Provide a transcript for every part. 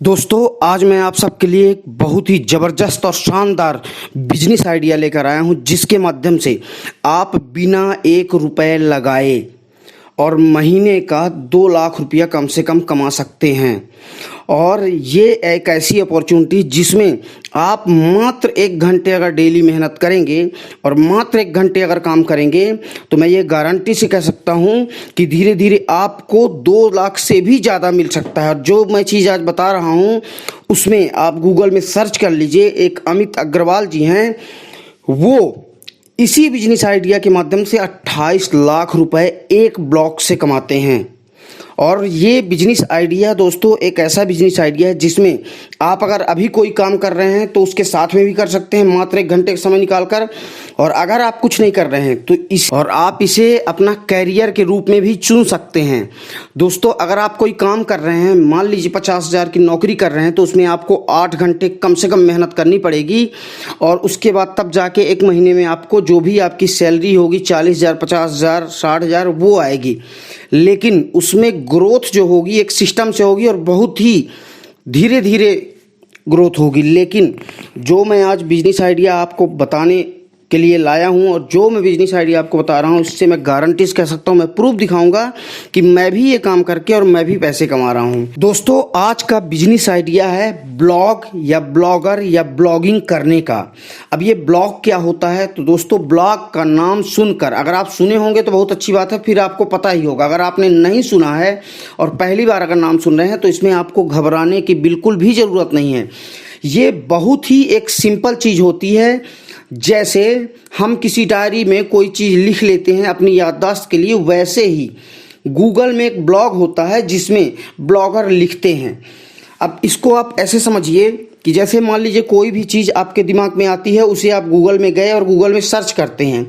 दोस्तों आज मैं आप सबके लिए एक बहुत ही ज़बरदस्त और शानदार बिजनेस आइडिया लेकर आया हूं, जिसके माध्यम से आप बिना 1 रुपए लगाए और महीने का 2 लाख रुपया कम से कम कमा सकते हैं। और ये एक ऐसी अपॉर्चुनिटी जिसमें आप मात्र 1 घंटे अगर डेली मेहनत करेंगे और मात्र 1 घंटे अगर काम करेंगे तो मैं ये गारंटी से कह सकता हूँ कि धीरे धीरे आपको 2 लाख से भी ज़्यादा मिल सकता है। और जो मैं चीज़ आज बता रहा हूँ उसमें आप गूगल में सर्च कर लीजिए, एक अमित अग्रवाल जी हैं, वो इसी बिजनेस आइडिया के माध्यम से 28 लाख रुपए एक ब्लॉक से कमाते हैं। और ये बिजनेस आइडिया दोस्तों एक ऐसा बिजनेस आइडिया है जिसमें आप अगर अभी कोई काम कर रहे हैं तो उसके साथ में भी कर सकते हैं मात्र 1 घंटे का समय निकालकर। और अगर आप कुछ नहीं कर रहे हैं तो आप इसे अपना कैरियर के रूप में भी चुन सकते हैं। दोस्तों अगर आप कोई काम कर रहे हैं, मान लीजिए 50,000 की नौकरी कर रहे हैं, तो उसमें आपको 8 घंटे कम से कम मेहनत करनी पड़ेगी। और उसके बाद तब जाके 1 महीने में आपको जो भी आपकी सैलरी होगी 40,000, 50,000, 60,000 वो आएगी। लेकिन उसमें ग्रोथ जो होगी एक सिस्टम से होगी और बहुत ही धीरे धीरे ग्रोथ होगी। लेकिन जो मैं आज बिजनेस आइडिया आपको बताने के लिए लाया हूं और जो मैं बिजनेस आइडिया आपको बता रहा हूं उससे मैं गारंटी से कह सकता हूं, मैं प्रूफ दिखाऊंगा कि मैं भी ये काम करके और मैं भी पैसे कमा रहा हूं। दोस्तों आज का बिजनेस आइडिया है ब्लॉग या ब्लॉगर या ब्लॉगिंग करने का। अब ये ब्लॉग क्या होता है? तो दोस्तों ब्लॉग का नाम सुनकर, अगर आप सुने होंगे तो बहुत अच्छी बात है, फिर आपको पता ही होगा। अगर आपने नहीं सुना है और पहली बार अगर नाम सुन रहे हैं तो इसमें आपको घबराने की बिल्कुल भी ज़रूरत नहीं है। ये बहुत ही एक सिंपल चीज़ होती है। जैसे हम किसी डायरी में कोई चीज़ लिख लेते हैं अपनी याददाश्त के लिए, वैसे ही गूगल में एक ब्लॉग होता है जिसमें ब्लॉगर लिखते हैं। अब इसको आप ऐसे समझिए कि जैसे मान लीजिए कोई भी चीज़ आपके दिमाग में आती है, उसे आप गूगल में गए और गूगल में सर्च करते हैं,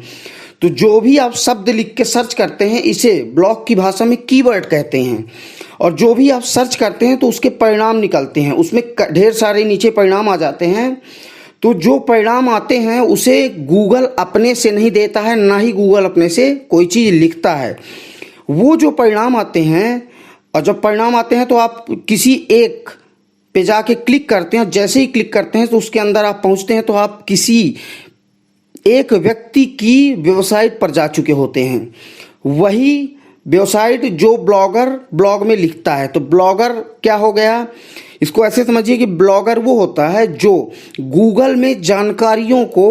तो जो भी आप शब्द लिख के सर्च करते हैं इसे ब्लॉग की भाषा में कीवर्ड कहते हैं। और जो भी आप सर्च करते हैं तो उसके परिणाम निकलते हैं, उसमें ढेर सारे नीचे परिणाम आ जाते हैं। तो जो परिणाम आते हैं उसे गूगल अपने से नहीं देता है, ना ही गूगल अपने से कोई चीज़ लिखता है। वो जो परिणाम आते हैं, और जब परिणाम आते हैं तो आप किसी एक पे जाके क्लिक करते हैं। जैसे ही क्लिक करते हैं तो उसके अंदर आप पहुंचते हैं तो आप किसी एक व्यक्ति की वेबसाइट पर जा चुके होते हैं। वही वेबसाइट जो ब्लॉगर ब्लॉग में लिखता है। तो ब्लॉगर क्या हो गया? इसको ऐसे समझिए कि ब्लॉगर वो होता है जो गूगल में जानकारियों को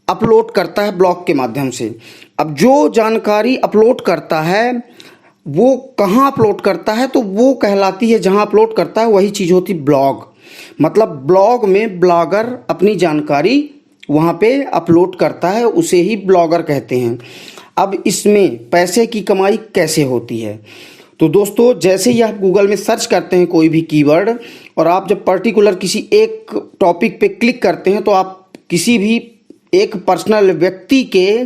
अपलोड करता है ब्लॉग के माध्यम से। अब जो जानकारी अपलोड करता है वो कहाँ अपलोड करता है? तो वो कहलाती है, जहाँ अपलोड करता है वही चीज़ होती ब्लॉग। मतलब ब्लॉग में ब्लॉगर अपनी जानकारी वहाँ पे अपलोड करता है, उसे ही ब्लॉगर कहते हैं। अब इसमें पैसे की कमाई कैसे होती है? तो दोस्तों जैसे ही आप गूगल में सर्च करते हैं कोई भी कीवर्ड और आप जब पर्टिकुलर किसी एक टॉपिक पे क्लिक करते हैं तो आप किसी भी एक पर्सनल व्यक्ति के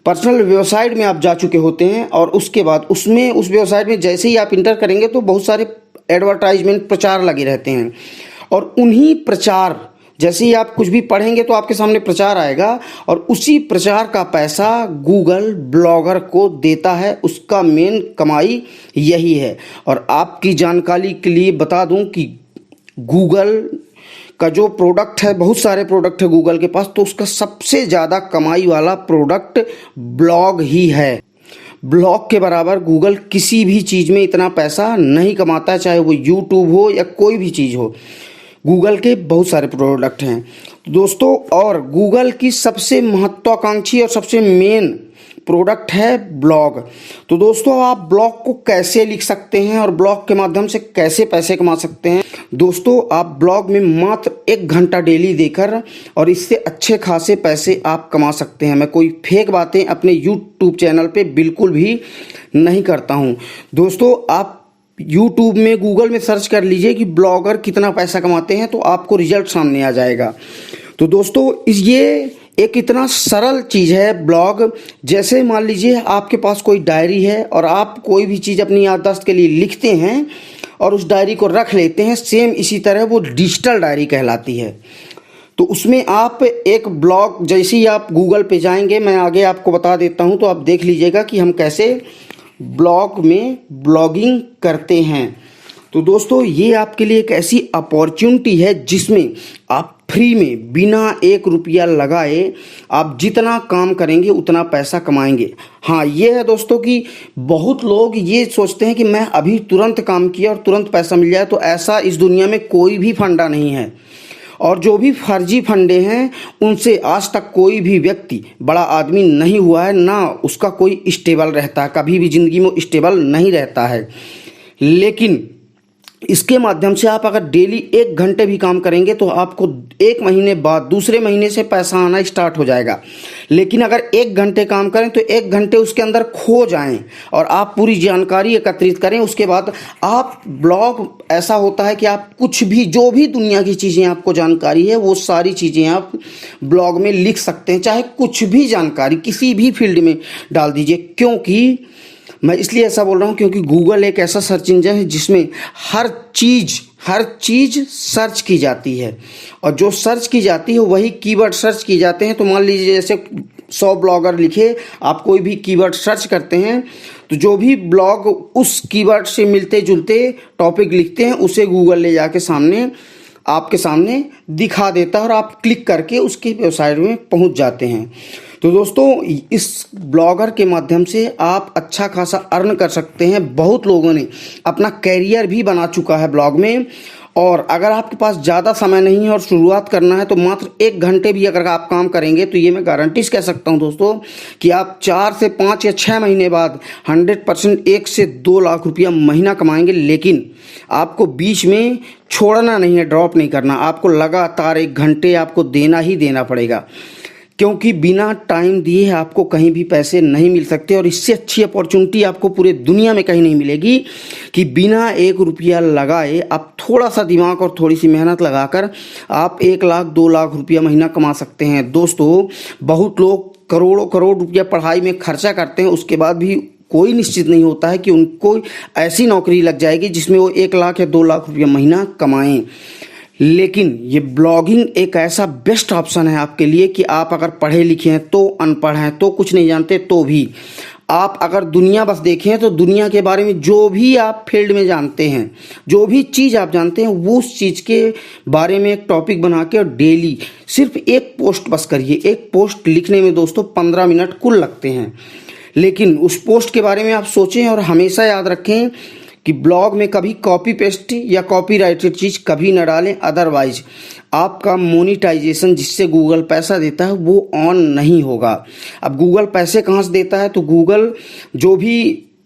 पर्सनल वेबसाइट में आप जा चुके होते हैं। और उसके बाद उसमें उस वेबसाइट में जैसे ही आप इंटर करेंगे तो बहुत सारे एडवर्टाइजमेंट प्रचार लगे रहते हैं। और उन्हीं प्रचार, जैसे ही आप कुछ भी पढ़ेंगे तो आपके सामने प्रचार आएगा और उसी प्रचार का पैसा गूगल ब्लॉगर को देता है। उसका मेन कमाई यही है। और आपकी जानकारी के लिए बता दूं कि गूगल का जो प्रोडक्ट है, बहुत सारे प्रोडक्ट है गूगल के पास, तो उसका सबसे ज़्यादा कमाई वाला प्रोडक्ट ब्लॉग ही है। ब्लॉग के बराबर गूगल किसी भी चीज़ में इतना पैसा नहीं कमाता है, चाहे वो यूट्यूब हो या कोई भी चीज़ हो। गूगल के बहुत सारे प्रोडक्ट हैं दोस्तों। और गूगल की सबसे महत्वाकांक्षी और सबसे मेन प्रोडक्ट है ब्लॉग। तो दोस्तों आप ब्लॉग को कैसे लिख सकते हैं और ब्लॉग के माध्यम से कैसे पैसे कमा सकते हैं? दोस्तों आप ब्लॉग में मात्र 1 घंटा डेली देकर और इससे अच्छे खासे पैसे आप कमा सकते हैं। मैं कोई फेक बातें अपने यूट्यूब चैनल पे बिल्कुल भी नहीं करता हूं। दोस्तों आप यूट्यूब में गूगल में सर्च कर लीजिए कि ब्लॉगर कितना पैसा कमाते हैं, तो आपको रिजल्ट सामने आ जाएगा। तो दोस्तों ये एक इतना सरल चीज़ है ब्लॉग। जैसे मान लीजिए आपके पास कोई डायरी है और आप कोई भी चीज़ अपनी याददाश्त के लिए लिखते हैं और उस डायरी को रख लेते हैं, सेम इसी तरह वो डिजिटल डायरी कहलाती है। तो उसमें आप एक ब्लॉग, जैसे ही आप गूगल पे जाएंगे, मैं आगे आपको बता देता हूं, तो आप देख लीजिएगा कि हम कैसे ब्लॉग में ब्लॉगिंग करते हैं। तो दोस्तों ये आपके लिए एक ऐसी अपॉर्चुनिटी है जिसमें आप फ्री में बिना 1 रुपया लगाए आप जितना काम करेंगे उतना पैसा कमाएंगे। हाँ, ये है दोस्तों कि बहुत लोग ये सोचते हैं कि मैं अभी तुरंत काम किया और तुरंत पैसा मिल जाए, तो ऐसा इस दुनिया में कोई भी फंडा नहीं है। और जो भी फर्जी फंडे हैं उनसे आज तक कोई भी व्यक्ति बड़ा आदमी नहीं हुआ है, ना उसका कोई स्टेबल रहता है, कभी भी ज़िंदगी में स्टेबल नहीं रहता है। लेकिन इसके माध्यम से आप अगर डेली 1 घंटे भी काम करेंगे तो आपको 1 महीने बाद दूसरे महीने से पैसा आना स्टार्ट हो जाएगा। लेकिन अगर 1 घंटे काम करें तो 1 घंटे उसके अंदर खो जाएं और आप पूरी जानकारी एकत्रित करें। उसके बाद आप ब्लॉग ऐसा होता है कि आप कुछ भी, जो भी दुनिया की चीज़ें आपको जानकारी है वो सारी चीज़ें आप ब्लॉग में लिख सकते हैं। चाहे कुछ भी जानकारी किसी भी फील्ड में डाल दीजिए। क्योंकि मैं इसलिए ऐसा बोल रहा हूँ क्योंकि गूगल एक ऐसा सर्च इंजन है जिसमें हर चीज़ सर्च की जाती है, और जो सर्च की जाती है वही कीवर्ड सर्च की जाते हैं। तो मान लीजिए जैसे 100 ब्लॉगर लिखे, आप कोई भी कीवर्ड सर्च करते हैं तो जो भी ब्लॉग उस कीवर्ड से मिलते जुलते टॉपिक लिखते हैं उसे गूगल ले जाके आपके सामने दिखा देता है और आप क्लिक करके उसकी वेबसाइट में पहुंच जाते हैं। तो दोस्तों इस ब्लॉगर के माध्यम से आप अच्छा खासा अर्न कर सकते हैं। बहुत लोगों ने अपना कैरियर भी बना चुका है ब्लॉग में। और अगर आपके पास ज़्यादा समय नहीं है और शुरुआत करना है तो मात्र 1 घंटे भी अगर आप काम करेंगे तो ये मैं गारंटी से कह सकता हूँ दोस्तों कि आप 4 से 5 या 6 महीने बाद 100% 1 से 2 लाख रुपया महीना कमाएंगे। लेकिन आपको बीच में छोड़ना नहीं है, ड्रॉप नहीं करना, आपको लगातार 1 घंटे आपको देना ही देना पड़ेगा। क्योंकि बिना टाइम दिए आपको कहीं भी पैसे नहीं मिल सकते। और इससे अच्छी अपॉर्चुनिटी आपको पूरे दुनिया में कहीं नहीं मिलेगी कि बिना 1 रुपया लगाए आप थोड़ा सा दिमाग और थोड़ी सी मेहनत लगाकर आप 1 लाख 2 लाख रुपया महीना कमा सकते हैं। दोस्तों बहुत लोग करोड़ों रुपया पढ़ाई में खर्चा करते हैं, उसके बाद भी कोई निश्चित नहीं होता है कि उनको ऐसी नौकरी लग जाएगी जिसमें वो 1 लाख या 2 लाख रुपया महीना कमाएं। लेकिन ये ब्लॉगिंग एक ऐसा बेस्ट ऑप्शन है आपके लिए कि आप अगर पढ़े लिखे हैं तो, अनपढ़ हैं तो, कुछ नहीं जानते तो भी, आप अगर दुनिया बस देखें तो दुनिया के बारे में जो भी आप फील्ड में जानते हैं, जो भी चीज़ आप जानते हैं वो उस चीज़ के बारे में एक टॉपिक बना के और डेली सिर्फ एक पोस्ट बस करिए। एक पोस्ट लिखने में दोस्तों 15 मिनट कुल लगते हैं। लेकिन उस पोस्ट के बारे में आप सोचें और हमेशा याद रखें कि ब्लॉग में कभी कॉपी पेस्ट या कॉपीराइटेड चीज़ कभी न डालें, अदरवाइज आपका मोनेटाइजेशन जिससे गूगल पैसा देता है वो ऑन नहीं होगा। अब गूगल पैसे कहाँ से देता है? तो गूगल जो भी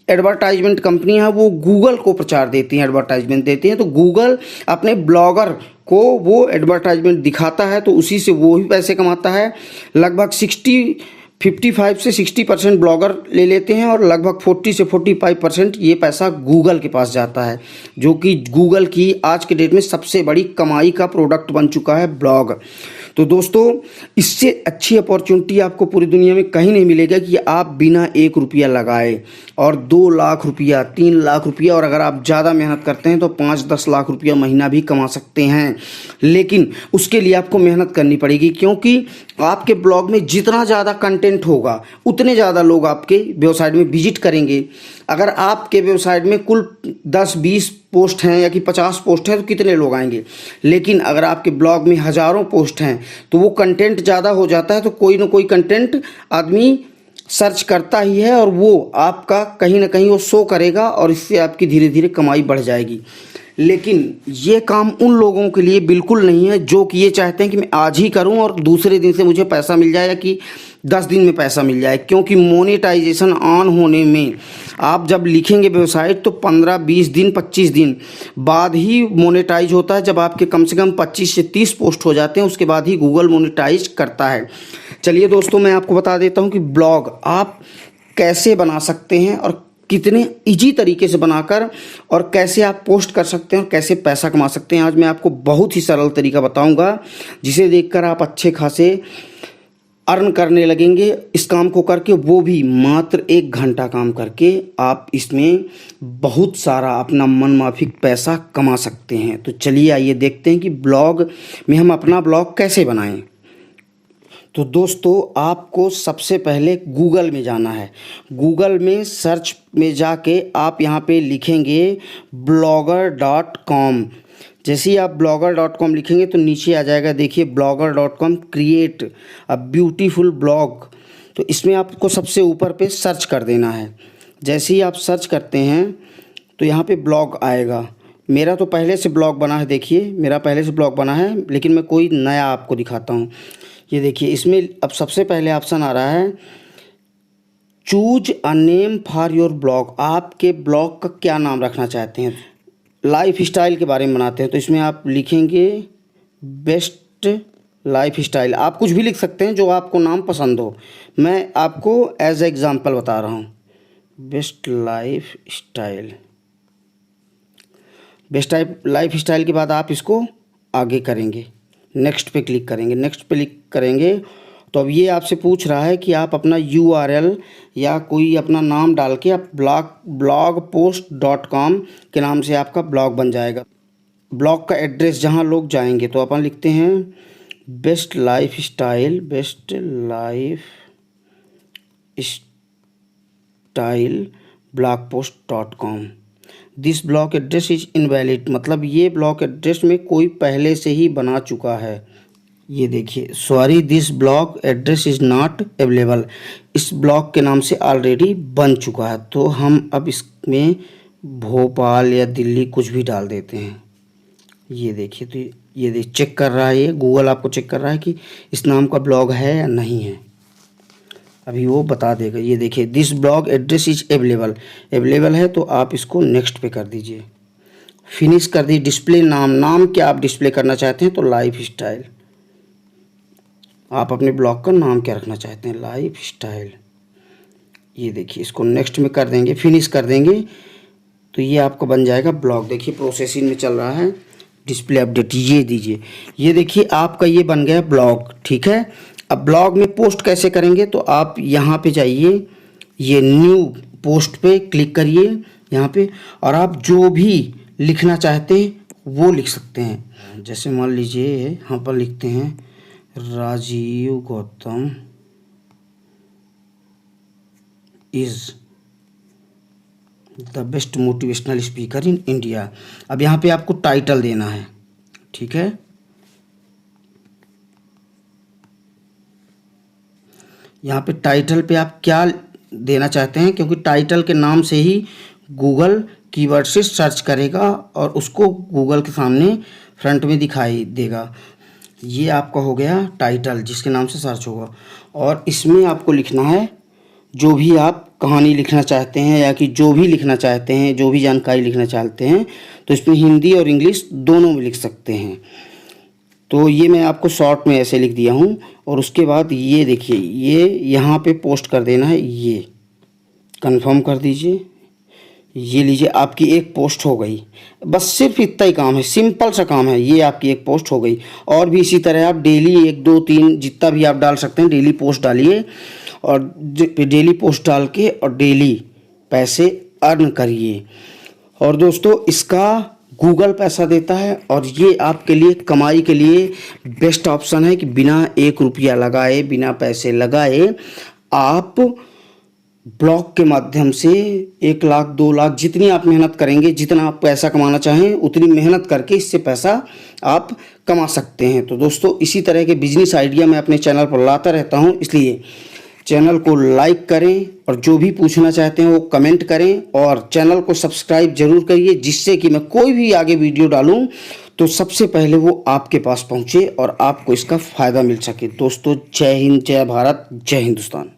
एडवर्टाइजमेंट कंपनी है वो गूगल को प्रचार देती हैं, एडवर्टाइजमेंट देती हैं। तो गूगल अपने ब्लॉगर को वो एडवर्टाइजमेंट दिखाता है तो उसी से वो ही पैसे कमाता है। लगभग 55 से 60% ब्लॉगर ले लेते हैं और लगभग 40 से 45% ये पैसा गूगल के पास जाता है, जो कि गूगल की आज के डेट में सबसे बड़ी कमाई का प्रोडक्ट बन चुका है ब्लॉग। तो दोस्तों इससे अच्छी अपॉर्चुनिटी आपको पूरी दुनिया में कहीं नहीं मिलेगा कि आप बिना 1 रुपया लगाए और 2 लाख रुपया, 3 लाख रुपया, और अगर आप ज़्यादा मेहनत करते हैं तो 5-10 लाख रुपया महीना भी कमा सकते हैं। लेकिन उसके लिए आपको मेहनत करनी पड़ेगी, क्योंकि आपके ब्लॉग में जितना ज़्यादा कंटेंट होगा उतने ज़्यादा लोग आपके वेबसाइट में विजिट करेंगे। अगर आपके वेबसाइट में कुल 10-20 पोस्ट हैं या कि 50 पोस्ट हैं तो कितने लोग आएंगे? लेकिन अगर आपके ब्लॉग में हज़ारों पोस्ट हैं तो वो कंटेंट ज़्यादा हो जाता है, तो कोई ना कोई कंटेंट आदमी सर्च करता ही है और वो आपका कहीं ना कहीं वो शो करेगा और इससे आपकी धीरे धीरे कमाई बढ़ जाएगी। लेकिन ये काम उन लोगों के लिए बिल्कुल नहीं है जो कि ये चाहते हैं कि मैं आज ही करूं और दूसरे दिन से मुझे पैसा मिल जाए या कि 10 दिन में पैसा मिल जाए। क्योंकि मोनेटाइजेशन ऑन होने में आप जब लिखेंगे वेबसाइट तो 15-20 दिन 25 दिन बाद ही मोनेटाइज होता है। जब आपके कम से कम 25 से 30 पोस्ट हो जाते हैं उसके बाद ही गूगल मोनेटाइज करता है। चलिए दोस्तों मैं आपको बता देता हूँ कि ब्लॉग आप कैसे बना सकते हैं और कितने इजी तरीके से बनाकर और कैसे आप पोस्ट कर सकते हैं और कैसे पैसा कमा सकते हैं। आज मैं आपको बहुत ही सरल तरीका बताऊंगा जिसे देखकर आप अच्छे खासे अर्न करने लगेंगे इस काम को करके, वो भी मात्र 1 घंटा काम करके आप इसमें बहुत सारा अपना मनमाफिक पैसा कमा सकते हैं। तो चलिए आइए देखते हैं कि ब्लॉग में हम अपना ब्लॉग कैसे बनाएं। तो दोस्तों आपको सबसे पहले गूगल में जाना है। गूगल में सर्च में जाके आप यहाँ पे लिखेंगे blogger.com। जैसे ही आप blogger.com लिखेंगे तो नीचे आ जाएगा, देखिए blogger.com create a beautiful blog. तो इसमें आपको सबसे ऊपर पे सर्च कर देना है। जैसे ही आप सर्च करते हैं तो यहाँ पे ब्लॉग आएगा। मेरा तो पहले से ब्लॉग बना है, देखिए मेरा पहले से ब्लॉग बना है, लेकिन मैं कोई नया आपको दिखाता हूँ। ये देखिए इसमें अब सबसे पहले ऑप्शन आ रहा है choose a name for your blog. आपके ब्लॉग का क्या नाम रखना चाहते हैं? लाइफ स्टाइल के बारे में बनाते हैं तो इसमें आप लिखेंगे बेस्ट लाइफ स्टाइल। आप कुछ भी लिख सकते हैं जो आपको नाम पसंद हो। मैं आपको एज एग्जांपल बता रहा हूँ, best life style. Best life style के बाद आप इसको आगे करेंगे, नेक्स्ट पे क्लिक करेंगे। नेक्स्ट पे क्लिक करेंगे तो अब ये आपसे पूछ रहा है कि आप अपना URL या कोई अपना नाम डाल के आप blogpost.com के नाम से आपका ब्लॉग बन जाएगा। ब्लॉग का एड्रेस जहाँ लोग जाएंगे तो अपन लिखते हैं best life style blogpost.com। This blog address is invalid, मतलब ये ब्लॉग एड्रेस में कोई पहले से ही बना चुका है। ये देखिए sorry this blog address is not available, इस ब्लॉग के नाम से ऑलरेडी बन चुका है। तो हम अब इसमें भोपाल या दिल्ली कुछ भी डाल देते हैं। ये देखिए तो ये चेक कर रहा है, ये गूगल आपको चेक कर रहा है कि इस नाम का ब्लॉग है या नहीं है। अभी वो बता देगा। ये देखिए this blog address is available है, तो आप इसको नेक्स्ट पे कर दीजिए। फिनिश कर दीजिए। डिस्प्ले नाम क्या आप डिस्प्ले करना चाहते हैं तो लाइफ स्टाइल। आप अपने ब्लॉग का नाम क्या रखना चाहते हैं, लाइफ स्टाइल। ये देखिए इसको नेक्स्ट में कर देंगे, फिनिश कर देंगे तो ये आपका बन जाएगा ब्लॉग। देखिए प्रोसेसिंग में चल रहा है, डिस्प्ले अपडेट ये दीजिए। ये देखिए आपका ये बन गया ब्लॉग, ठीक है। अब ब्लॉग में पोस्ट कैसे करेंगे तो आप यहाँ पे जाइए, ये न्यू पोस्ट पे क्लिक करिए यहाँ पे, और आप जो भी लिखना चाहते हैं वो लिख सकते हैं। जैसे मान लीजिए यहाँ पर लिखते हैं Rajeev Gautam is the best motivational speaker in India. अब यहाँ पे आपको टाइटल देना है, ठीक है। यहाँ पे टाइटल पे आप क्या देना चाहते हैं, क्योंकि टाइटल के नाम से ही गूगल कीवर्ड से सर्च करेगा और उसको गूगल के सामने फ्रंट में दिखाई देगा। ये आपका हो गया टाइटल जिसके नाम से सर्च होगा। और इसमें आपको लिखना है जो भी आप कहानी लिखना चाहते हैं या कि जो भी लिखना चाहते हैं, जो भी जानकारी लिखना चाहते हैं, तो इसमें हिंदी और इंग्लिश दोनों में लिख सकते हैं। तो ये मैं आपको शॉर्ट में ऐसे लिख दिया हूँ। और उसके बाद ये देखिए ये यहाँ पे पोस्ट कर देना है, ये कंफर्म कर दीजिए। ये लीजिए आपकी एक पोस्ट हो गई। बस सिर्फ इतना ही काम है, सिंपल सा काम है। ये आपकी एक पोस्ट हो गई। और भी इसी तरह आप डेली 1 2 3 जितना भी आप डाल सकते हैं डेली पोस्ट डालिए, और डेली पोस्ट डाल के और डेली पैसे अर्न करिए। और दोस्तों इसका गूगल पैसा देता है और ये आपके लिए कमाई के लिए बेस्ट ऑप्शन है कि बिना 1 रुपया लगाए, बिना पैसे लगाए आप ब्लॉग के माध्यम से 1 लाख 2 लाख जितनी आप मेहनत करेंगे, जितना आप पैसा कमाना चाहें उतनी मेहनत करके इससे पैसा आप कमा सकते हैं। तो दोस्तों इसी तरह के बिजनेस आइडिया मैं अपने चैनल पर लाता रहता हूं, इसलिए चैनल को लाइक करें और जो भी पूछना चाहते हैं वो कमेंट करें और चैनल को सब्सक्राइब जरूर करिए, जिससे कि मैं कोई भी आगे वीडियो डालूं तो सबसे पहले वो आपके पास पहुंचे और आपको इसका फ़ायदा मिल सके। दोस्तों जय हिंद, जय भारत, जय हिंदुस्तान।